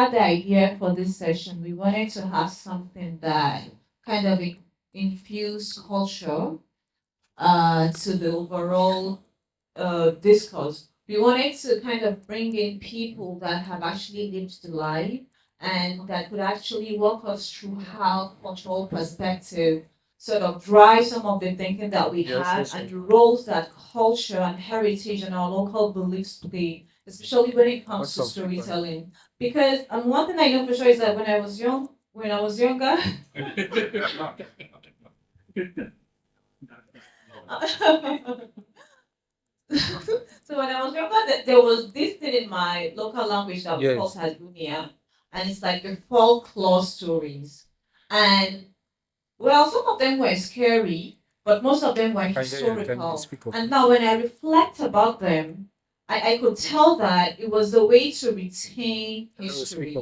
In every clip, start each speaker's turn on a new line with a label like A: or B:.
A: had the idea for this session. We wanted to have something that kind of infused culture to the overall discourse. We wanted to kind of bring in people that have actually lived the life and that could actually walk us through how cultural perspective sort of drive some of the thinking that we have and the roles that culture and heritage and our local beliefs play, especially when it comes to storytelling. Because one thing I know for sure is that when I was younger, so when I was younger, there was this thing in my local language that we call Tasmania, and it's like the folklore stories. And well, some of them were scary, but most of them were historical. And now when I reflect about them, I could tell that it was a way to retain history.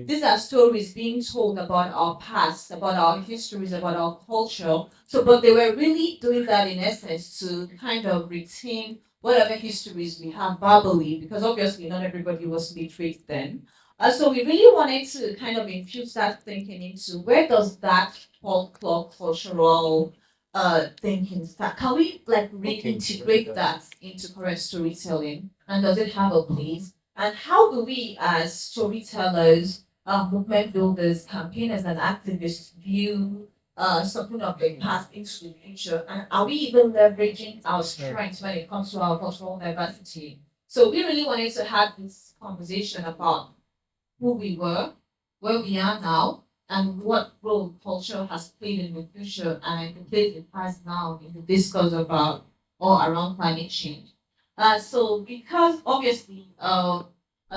A: These are stories being told about our past, about our histories, about our culture. So, but they were really doing that in essence to kind of retain whatever histories we have verbally, because obviously not everybody was literate then. So we really wanted to kind of infuse that thinking into where does that folklore cultural thinking start? Can we like reintegrate that into current storytelling? And does it have a place? And how do we as storytellers, movement builders, campaigners, and activists view something of the past into the future? And are we even leveraging our strengths when it comes to our cultural diversity? So we really wanted to have this conversation about who we were, where we are now, and what role culture has played in the future and the place it has now in the discourse about or around climate change. So because obviously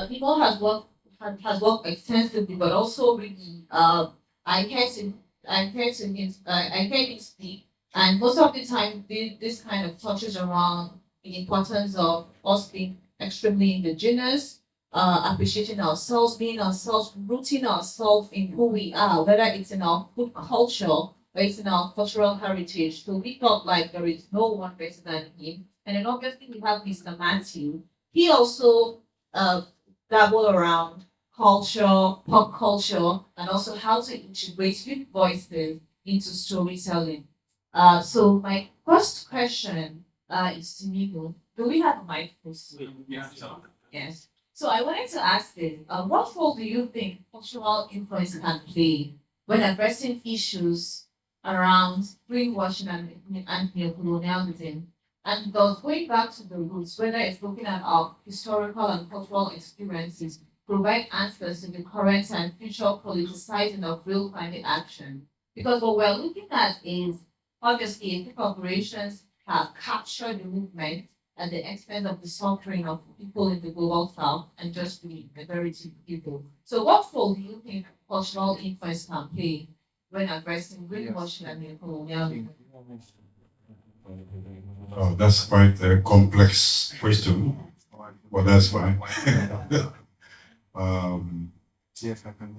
A: people has worked extensively, but also really I heard him I heard him speak, and most of the time this kind of touches around the importance of us being extremely indigenous, appreciating ourselves, being ourselves, rooting ourselves in who we are, whether it's in our food culture or it's in our cultural heritage. So we felt like there is no one better than him. And then obviously we have Mr. Mathew. He also dabbled around culture, pop culture, and also how to integrate youth voices into storytelling. So my first question is to Nnimmo. Do we have a mic, please? Yes. So I wanted to ask this, what role do you think cultural influence can play when addressing issues around greenwashing and neocolonialism? And thus going back to the roots, whether it's looking at our historical and cultural experiences, provide answers to the current and future politicizing of real climate action. Because what we're looking at is obviously the corporations have captured the movement at the expense of the suffering of people in the global south and just the majority people. So what role do you think cultural influence can play when addressing greenwashing and neocolonialism?
B: Oh, that's quite a complex question, but that's fine. um,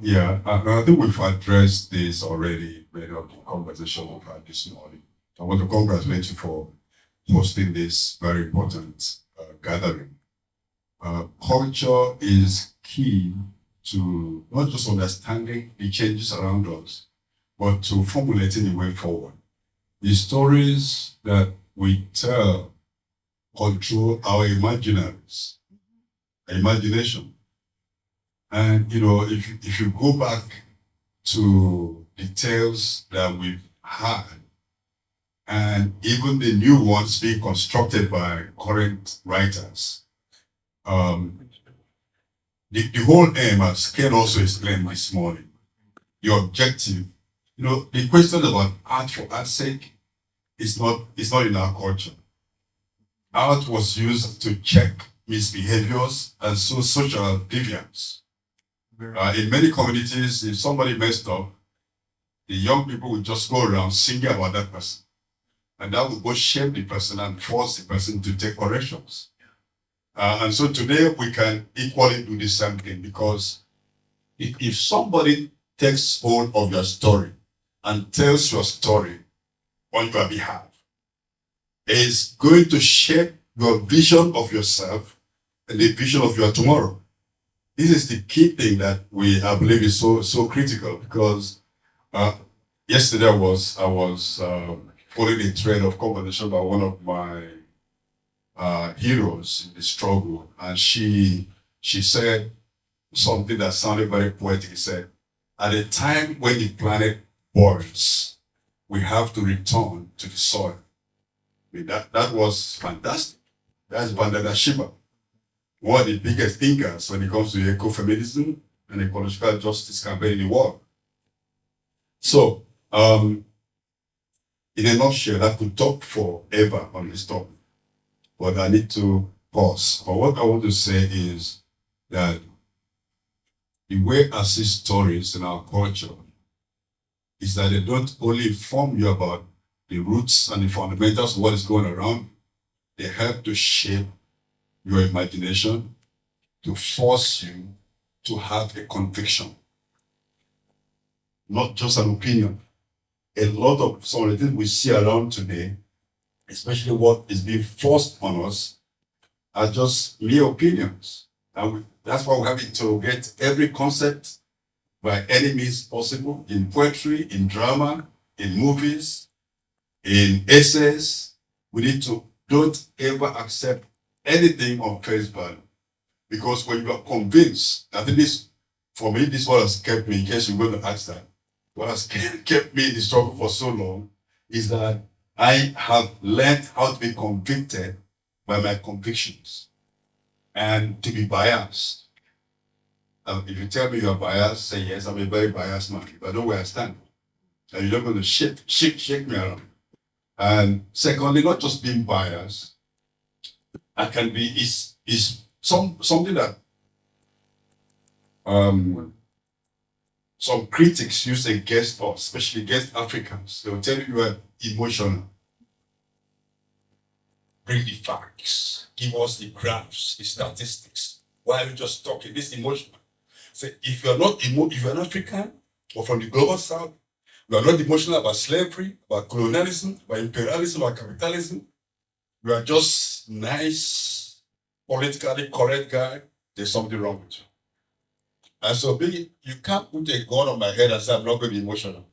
B: yeah, I think we've addressed this already in the conversation we've had this morning. I want to congratulate you for hosting this very important gathering. Culture is key to not just understanding the changes around us, but to formulating the way forward. The stories that we tell control our imagination. And if you go back to the tales that we've had, and even the new ones being constructed by current writers, the whole aim, as Ken also explained this morning, the objective, the question about art for art's sake is not in our culture. Art was used to check misbehaviors and social deviance. In many communities, if somebody messed up, the young people would just go around singing about that person. And that would both shame the person and force the person to take corrections. And so today we can equally do the same thing, because if somebody takes hold of your story and tells your story on your behalf, it's going to shape your vision of yourself and the vision of your tomorrow. this is the key thing that I believe is so critical, because yesterday I was following a thread of conversation by one of my heroes in the struggle, and she said something that sounded very poetic. He said, "At a time when the planet burns, we have to return to the soil." I mean, that was fantastic. That's Vandana Shiva, one of the biggest thinkers when it comes to ecofeminism and ecological justice campaign in the world. So, in a nutshell, I could talk forever on this topic, but I need to pause. But what I want to say is that the way I see stories in our culture is that they don't only inform you about the roots and the fundamentals of what is going around, they help to shape your imagination, to force you to have a conviction, not just an opinion. A lot of some of the things we see around today, especially what is being forced on us, are just mere opinions. And that's why we have to interrogate every concept by any means possible, in poetry, in drama, in movies, in essays. We need to don't ever accept anything on face value. Because when you are convinced, I think this, for me, this is what has kept me, in case you're going to ask that, what has kept me in the struggle for so long is that I have learned how to be convicted by my convictions and to be biased. If you tell me you're biased, say yes, I'm a very biased man. If I know where I stand, and you're not going to shake me around. And secondly, not just being biased, I can be is something that some critics use against us, especially against Africans. They will tell you are emotional. Bring the facts, give us the graphs, the statistics. Why are you just talking? This emotional. Say, if you're not if you're an African or from the global south, you are not emotional about slavery, about colonialism, about imperialism, about capitalism. You are just nice, politically correct guy. There's something wrong with you. And so you can't put a gun on my head and say I'm not going to be emotional.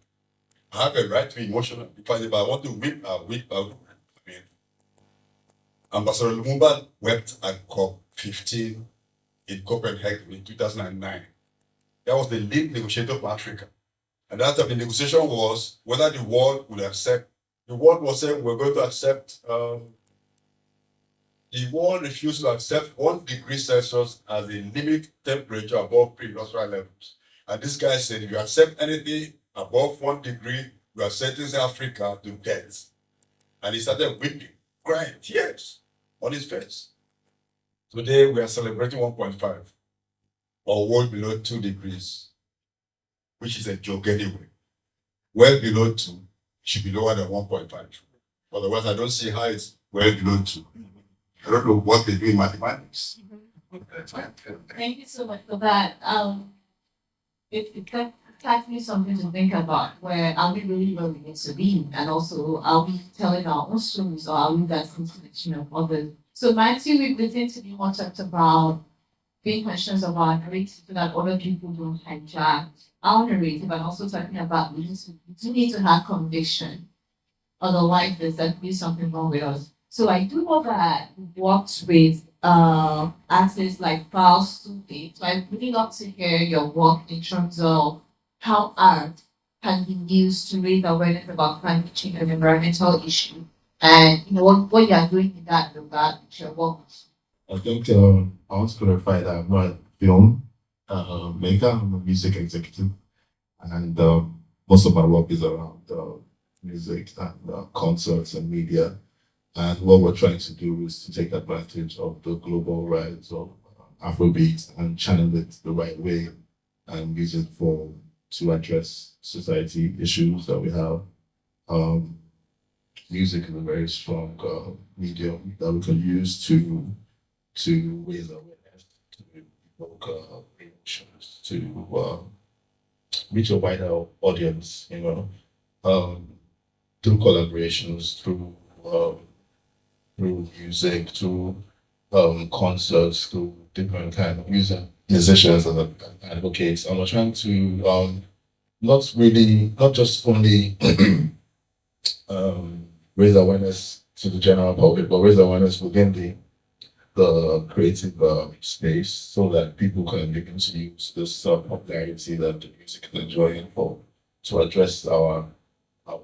B: I have a right to be emotional. Because if I want to weep, I'll weep. I mean, Ambassador Lumumba wept at COP15 in Copenhagen in 2009. That was the lead negotiator for Africa. And that time the negotiation was whether the world would accept. The world was saying we're going to accept. The world refused to accept 1 degree Celsius as the limit temperature above pre-industrial levels. And this guy said, if you accept anything above 1 degree, you are sentencing Africa to death. And he started weeping, crying, tears on his face. Today we are celebrating 1.5 or world below 2 degrees, which is a joke anyway. Well below 2 should be lower than 1.5. Otherwise, I don't see how it's well below 2. I don't know what they do in mathematics.
A: Thank you so much for that. It gives me something to think about. Where are we really where we need to be, and also are we telling our own stories, or are we dancing to the tune of others? So, Matthew, we've listened to be more talked about being conscious of our narrative so that other people don't hijack our narrative, and also talking about we do need to have conviction. Otherwise, there's definitely something wrong with us. So I do know that we worked with artists like Paul Stupid. So I'd really love to hear your work in terms of how art can be used to raise awareness about climate change and environmental issues. And what you are doing in that regard with your work.
C: I think I want to clarify that I'm not a film maker, I'm a music executive. And most of my work is around music and concerts and media. And what we're trying to do is to take advantage of the global rise of Afrobeat and channel it the right way and use it to address society issues that we have. Music is a very strong medium that we can use to raise awareness, to evoke emotions, to reach a wider audience, through collaborations, through music, through concerts to different kind of musicians and advocates. And we're trying to not just only raise awareness to the general public, but raise awareness within the creative space so that people can begin to use this popularity that the music is enjoying for to address our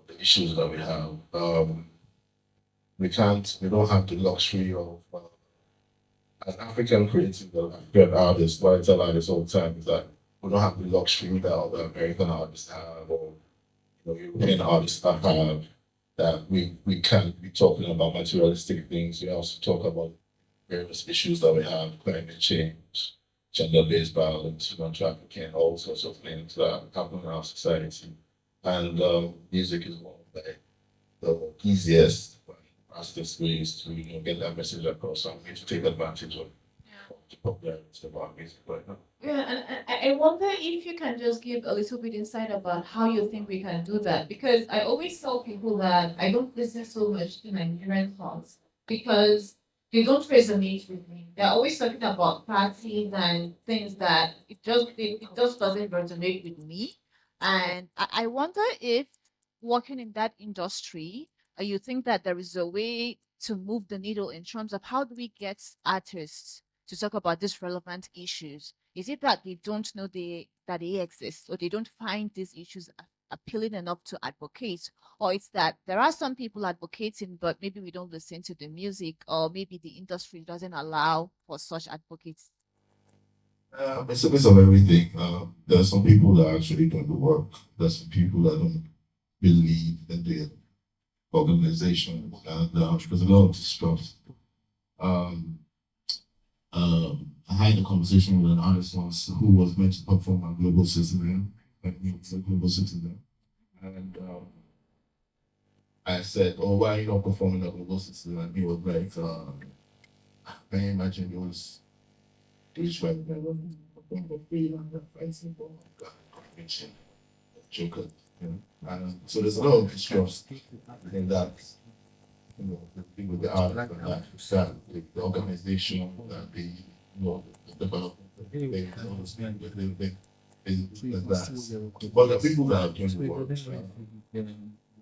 C: the issues that we have. We don't have the luxury of as African creative African artists, what I tell artists all the time is that we don't have the luxury that other American artists have or European artists have that we can't be talking about materialistic things. We also talk about various issues that we have, climate change, gender-based violence, human trafficking, all sorts of things that happen in our society. And music is one of the easiest, fastest ways to get that message across. So I'm going to take advantage of the popularity of our music right now.
A: Yeah, and I wonder if you can just give a little bit insight about how you think we can do that. Because I always tell people that I don't listen so much to Nigerian songs because they don't resonate with me. They're always talking about parties and things that it just doesn't resonate with me. And I wonder if working in that industry, you think that there is a way to move the needle in terms of how do we get artists to talk about these relevant issues? Is it that they don't know that they exist, or they don't find these issues appealing enough to advocate, or it's that there are some people advocating, but maybe we don't listen to the music, or maybe the industry doesn't allow for such advocates?
C: It's a bit of everything. There are some people that actually do the work. There's some people that don't believe in the organization, and there's a lot of distrust. Um, I had a conversation with an artist once who was meant to perform on Global Citizen, like me, it's a Global Citizen, and I said, "Oh, why are you not performing at Global Citizen?" And he was like, "Can you imagine it was this right there, perform for free and fighting for convention, Joker, you know?" And so there's a lot of distrust in that. With the art and that the organization that the development, they understand like that. But the people that are doing the work,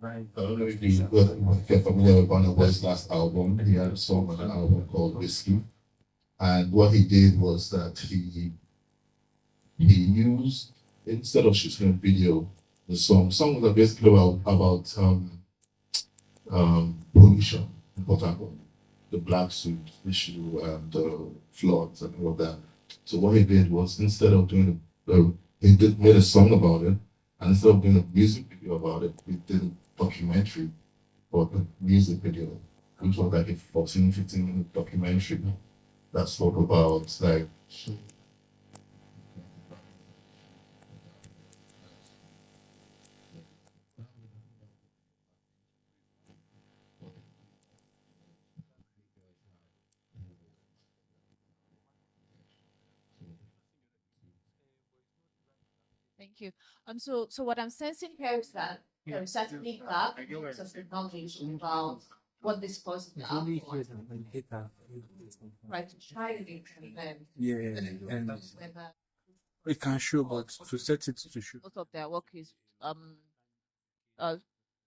C: I don't know if you're familiar with Burna Boy's last album. He had a song on an album called Whiskey, and what he did was that he used instead of shooting a video, the songs are basically about pollution in Port Harcourt, the black suit issue and the floods and all of that. So what he did was instead of doing made a song about it, and instead of doing a music video about it, he did a documentary for the music video, which was like a 14, 15-minute documentary that spoke about like
A: Thank you. So what I'm sensing here is that there is certainly gap in terms of the knowledge about what this person are for, right? To try to implement
D: Yeah, and
A: whether
D: it can show, but to set it to show.
A: most of their work uh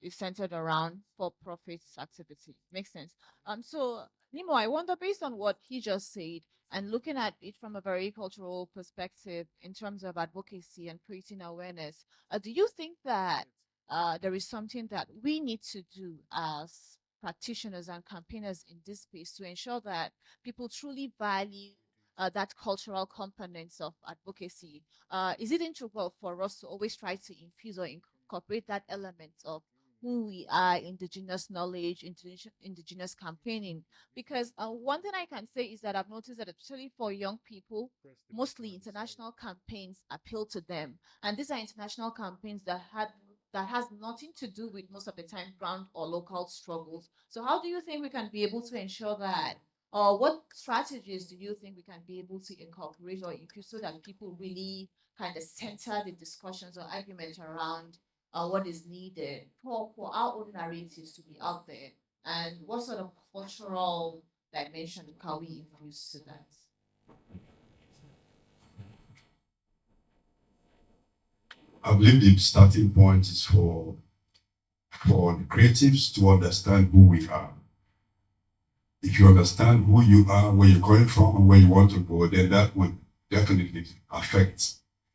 A: is centered around for-profit activity. Makes sense. So Nnimmo, I wonder, based on what he just said, and looking at it from a very cultural perspective in terms of advocacy and creating awareness, do you think that there is something that we need to do as practitioners and campaigners in this space to ensure that people truly value that cultural components of advocacy? Is it integral for us to always try to infuse or incorporate that element of who we are, indigenous knowledge, indigenous campaigning? Because one thing I can say is that I've noticed that, especially for young people, mostly international campaigns appeal to them, and these are international campaigns that has nothing to do with, most of the time, ground or local struggles. So how do you think we can be able to ensure that, or what strategies do you think we can be able to incorporate or increase so that people really kind of center the discussions or arguments around what is needed for our own narratives to be out there, and what sort of cultural dimension can we infuse to that?
B: I believe the starting point is for the creatives to understand who we are. If you understand who you are, where you're going from, and where you want to go, then that would definitely affect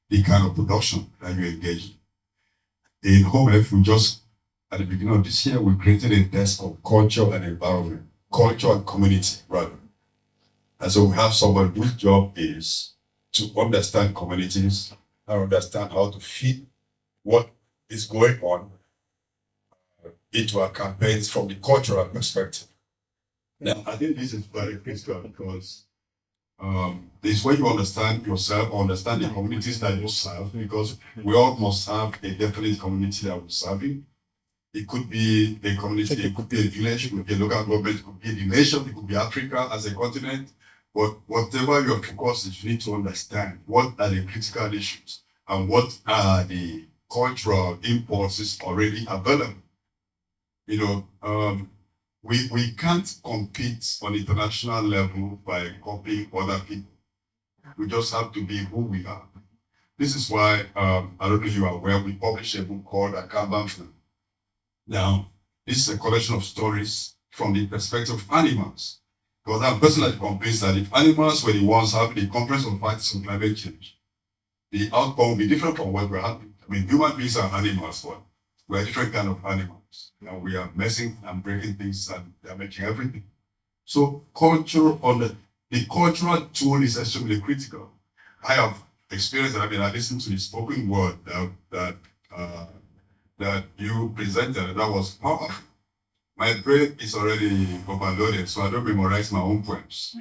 B: the kind of production that you engage in. In Home Health, we just, at the beginning of this year, we created a desk of culture and environment, culture and community, rather. And so we have somebody whose job is to understand communities and understand how to fit what is going on into our campaigns from the cultural perspective. Now, I think this is very critical because this is where you understand yourself, understand the communities that you serve, because we all must have a definite community that we're serving. It could be a community, it could be a village, it could be a local government, it could be the nation, it could be Africa as a continent. But whatever your focus is, you need to understand what are the critical issues and what are the cultural impulses already available. We can't compete on international level by copying other people. We just have to be who we are. This is why, I don't know if you are aware, we published a book called A Kanban Film. Now, this is a collection of stories from the perspective of animals. Because I'm personally convinced that if animals were the ones having the conference of parties on climate change, the outcome will be different from what we're having. I mean, human beings are animals, but we're a different kind of animals. And we are messing and breaking things and damaging everything. So culture the cultural tool is extremely critical. I have experienced that. I mean, I listened to the spoken word that you presented, and that was powerful. My brain is already overloaded, so I don't memorize my own poems.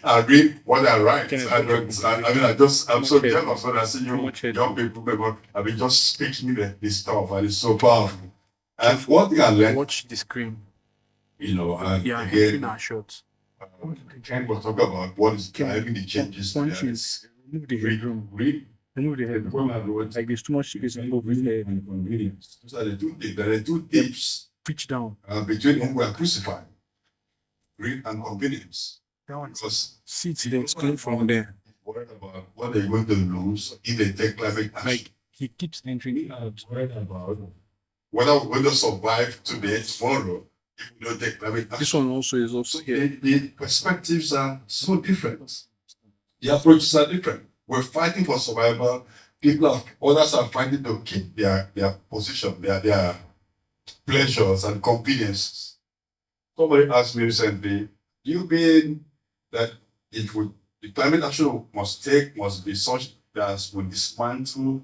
B: I read what I write. I'm so jealous when I see you young people, I mean, just speaking this stuff, and it's so powerful. And one thing I learned,
D: Watch the screen.
B: And
D: Yeah,
B: again,
D: our shots.
B: Ken was talking about what is driving the changes.
D: Punches. Remove the headroom.
B: Read.
D: Remove the headroom. Like there's too much space above his head.
B: And convenience. Those are the two tips
D: Pitch down.
B: between whom we are crucified. Greed and convenience. Because
D: seats then coming from there.
B: Worried about what they're going to lose if they take climate action.
D: Like he keeps entering out.
B: Worried about whether we're going to survive today, tomorrow, if we don't take climate action.
D: This one also is also here.
B: The perspectives are so different. The approaches are different. We're fighting for survival. Others are fighting to keep their position, their pleasures and conveniences. Somebody asked me recently, do you mean that the climate action must be such that we dismantle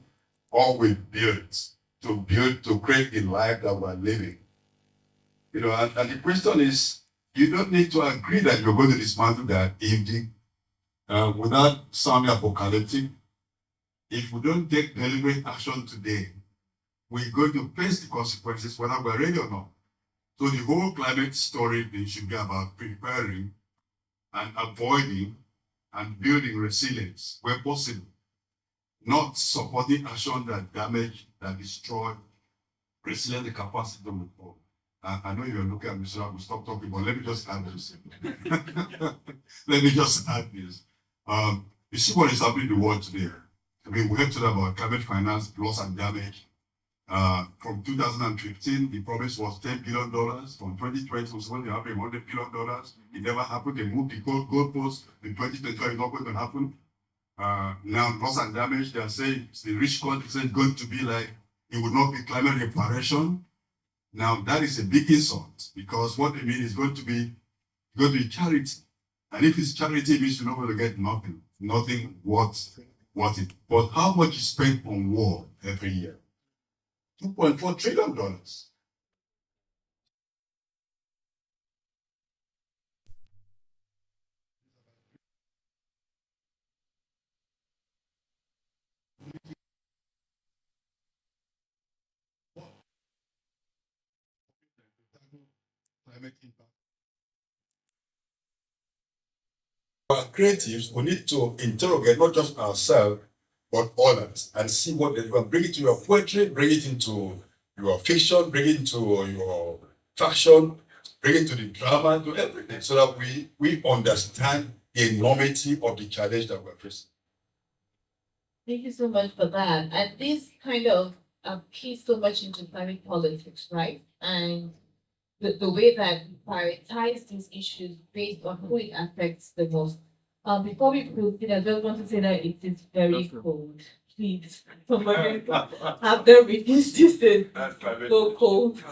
B: or we build to create the life that we're living? And the question is, you don't need to agree that you're going to dismantle that if without sounding apocalyptic, if we don't take deliberate action today, we're going to face the consequences whether we're ready or not. So the whole climate story should be about preparing and avoiding and building resilience where possible, not supporting action that damage, that destroy, resilient the capacity to move forward. I know you're looking at me, so I will stop talking, but let me just add this. You see what is happening in the world today. I mean, we have to talk about climate finance, loss and damage. From 2015, the promise was $10 billion. From 2020, it was going to happen $100 billion. It never happened. They moved the goalpost. In 2025, it's not going to happen. Now, loss and damage, they are saying the rich countries are going to be like, it would not be climate reparation. Now, that is a big insult because what they mean is going to be charity. And if it's charity, it means you're not going to get nothing worth it. But how much is spent on war every year? $2.4 trillion. Climate impact. Our creatives, we need to interrogate not just ourselves, but others, and see what they do. Bring it to your poetry, bring it into your fiction, bring it into your fashion, bring it to the drama, to everything, so that we understand the enormity of the challenge that we're facing.
A: Thank you so much for that. And this kind of keys so much into climate politics, right? And the way that we prioritize these issues based on who it affects the most. Before we proceed, I just want to say that it is very cold. Please, somebody have them reduce this. It's so cold.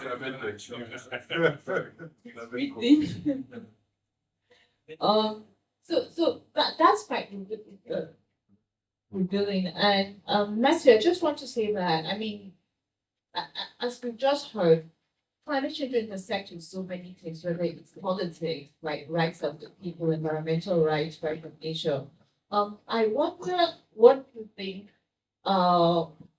A: Breathing. So that's quite revealing. And Mathew, I just want to say that I mean, as we've just heard, climate change intersects with so many things, whether it's politics, right, rights of the people, environmental rights, right of nature. I wonder what you think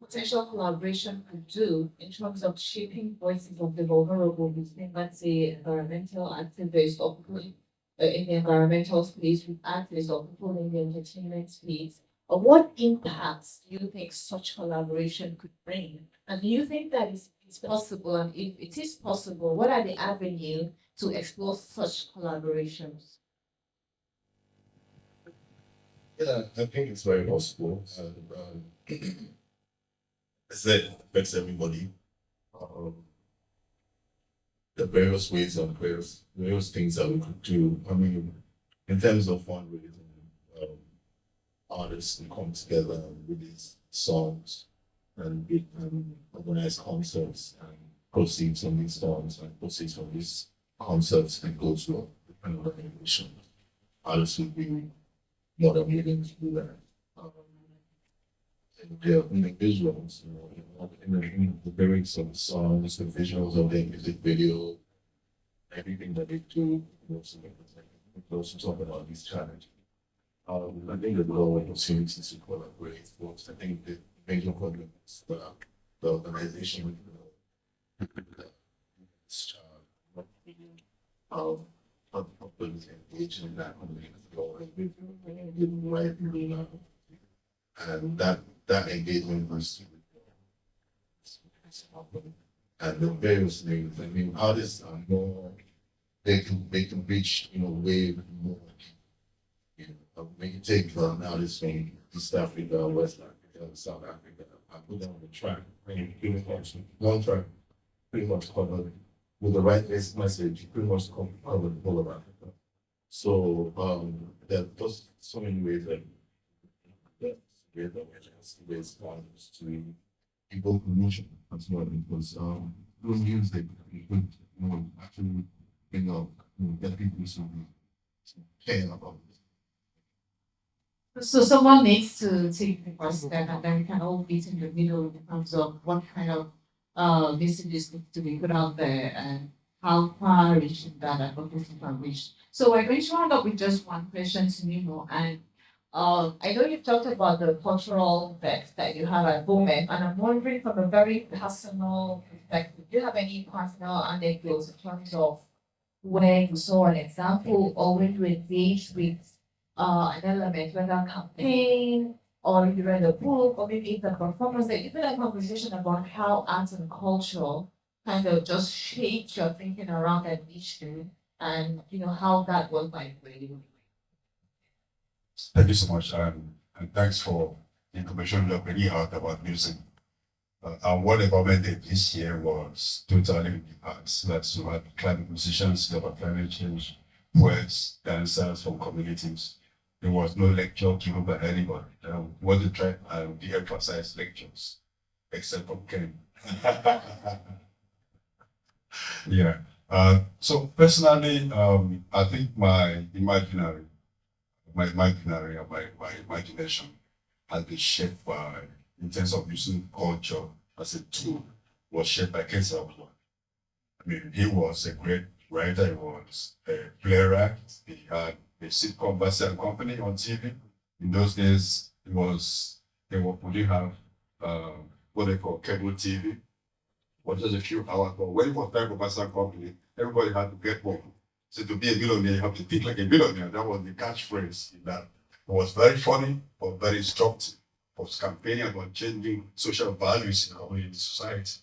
A: potential collaboration could do in terms of shaping voices of the vulnerable between, let's say, environmental activists or people in the environmental space with artists or people in the entertainment space. Or what impacts do you think such collaboration could bring? And do you think that it's possible? And if it is possible, what are the avenues to explore such collaborations?
C: Yeah, I think it's very possible. And I said it affects everybody. The various ways and various things that we could do. I mean, in terms of fundraising, artists can come together and release songs and organize concerts, and proceeds from these songs and proceeds from these concerts and go to a different organization. Artists would be more than willing to do that. In the visuals, in the lyrics of the songs, the visuals of the music video, everything that they do, also talk about these challenges. I think there's a lot of opportunities to collaborate. I think the major problem is the organization. Engaged in that and that engagement was and the various things. I mean, artists are more they can reach way more. We can take artists from East Africa, West Africa, South Africa. I put them on the track, one track, pretty much covered with the right message, pretty much covered the whole of Africa. So there are just so many ways that get awareness, ways to people promotion as well, because those music you could actually get people to care about it.
A: So someone needs to take the first step, and then we can all meet in the middle in terms of what kind of messages need to be put out there and how far reaching that advocacy can reach. So we're going to round up with just one question to Nnimmo, and I know you've talked about the cultural depth that you have at home, and I'm wondering from a very personal perspective, do you have any personal anecdotes in terms of where you saw an example or when you engaged with an element, whether a campaign or you read a book or maybe it's a performance, that even a conversation about how arts and culture kind of just shaped your thinking around an issue and how that was by you.
B: Thank you so much, and thanks for the information you're bringing out about music. And what the government did this year was totally in the arts. That's about climate musicians, about climate change, poets, dancers from communities. There was no lecture given by anybody. Want to try and de-emphasize lectures, except from Ken. Yeah. So personally, I think my imagination has been shaped by, in terms of using culture as a tool, was shaped by Ken. I mean, he was a great writer, he was a playwright, he had a sitcom Bassey and Company on TV. In those days, we didn't have what they call cable TV, or just a few hours. But when it was time for Bassey and Company, everybody had to get more. So to be a millionaire, you have to think like a millionaire. That was the catchphrase in that. It was very funny, but very instructive. It was campaigning about changing social values in our society.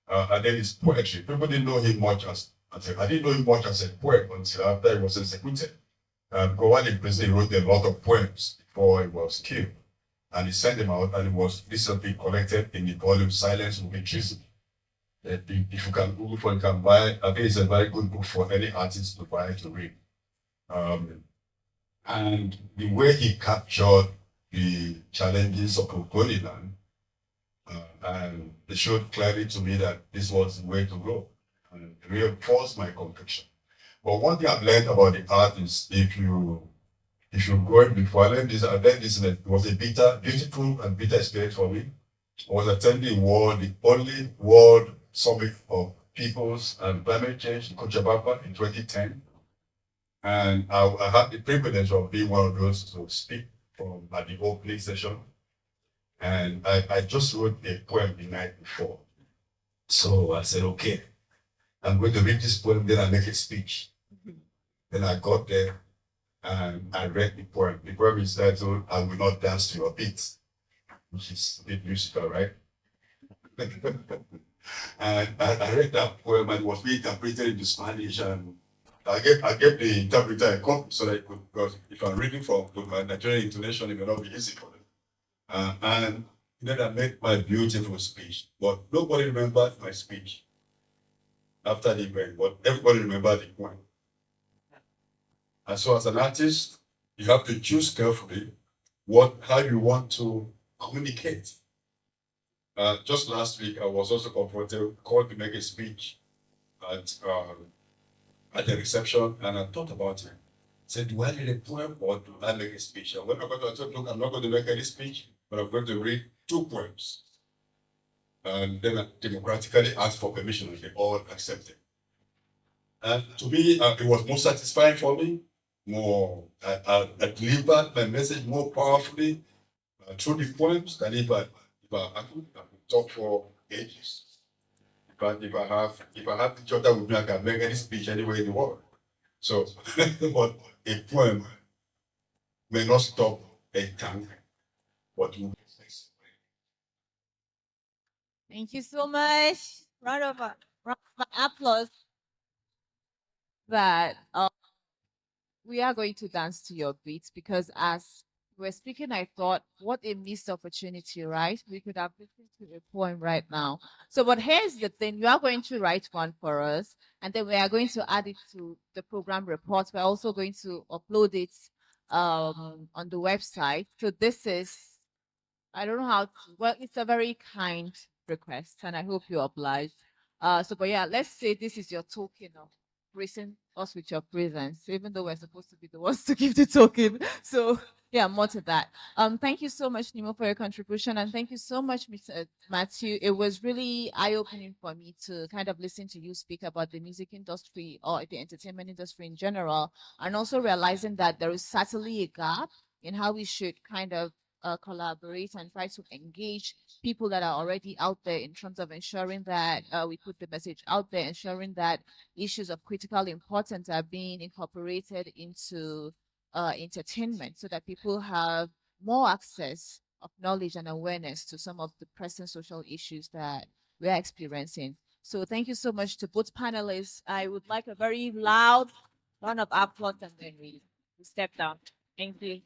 B: And then his poetry. People didn't know him much as I didn't know him much as a poet until after he was executed. Because while in prison, he wrote a lot of poems before he was killed. And he sent them out, and it was recently collected in the volume Silence Will Be Treason. If you can Google for it, you can buy. I think it's a very good book for any artist to buy to read. And the way he captured the challenges of Ogoniland, and it showed clearly to me that this was the way to go, and it reinforced my conviction. But one thing I've learned about the art is if you go in before, I learned this, it was a beautiful and bitter experience for me. I was attending the only World Summit of Peoples and Climate Change in Cochabamba in 2010. And I had the privilege of being one of those to speak at the opening session. And I just wrote a poem the night before. So I said, okay, I'm going to read this poem, then I make a speech. Then I got there and I read the poem. The poem is titled, I Will Not Dance to Your Beat, which is a bit musical, right? And I read that poem and it was being interpreted into Spanish, and I gave the interpreter a copy so that I could, because if I'm reading from my Nigerian intonation, it may not be easy for them. And then I made my beautiful speech, but nobody remembered my speech after the event, but everybody remembered the poem. And so as an artist, you have to choose carefully how you want to communicate. Just last week, I was also called to make a speech at the reception, and I thought about it. I said, do I read a poem or do I make a speech? And when I got to, I said, look, I'm not going to make any speech, but I'm going to read 2 poems. And then I democratically asked for permission, and they all accepted. And to me, it was more satisfying for me. I delivered my message more powerfully through the poems than if I could talk for ages. But if I have the jotter with me, I can make any speech anywhere in the world. So, but a poem may not stop a tongue, but you.
A: Thank you so much. Round of applause. That we are going to dance to your beats, because as we're speaking, I thought, what a missed opportunity, right? We could have listened to a poem right now. So, but here's the thing: you are going to write one for us, and then we are going to add it to the program report. We're also going to upload it on the website. So this is, I don't know how to, well, it's a very kind request, and I hope you oblige. But yeah, let's say this is your token of gracing us with your presence, even though we're supposed to be the ones to give the token. So yeah, more to that. Thank you so much, Nnimmo, for your contribution, and thank you so much, Mr. Mathew. It was really eye-opening for me to kind of listen to you speak about the music industry or the entertainment industry in general, and also realizing that there is certainly a gap in how we should kind of collaborate and try to engage people that are already out there in terms of ensuring that we put the message out there, ensuring that issues of critical importance are being incorporated into entertainment so that people have more access of knowledge and awareness to some of the pressing social issues that we're experiencing. So thank you so much to both panelists. I would like a very loud round of applause, and then we step down. Thank you.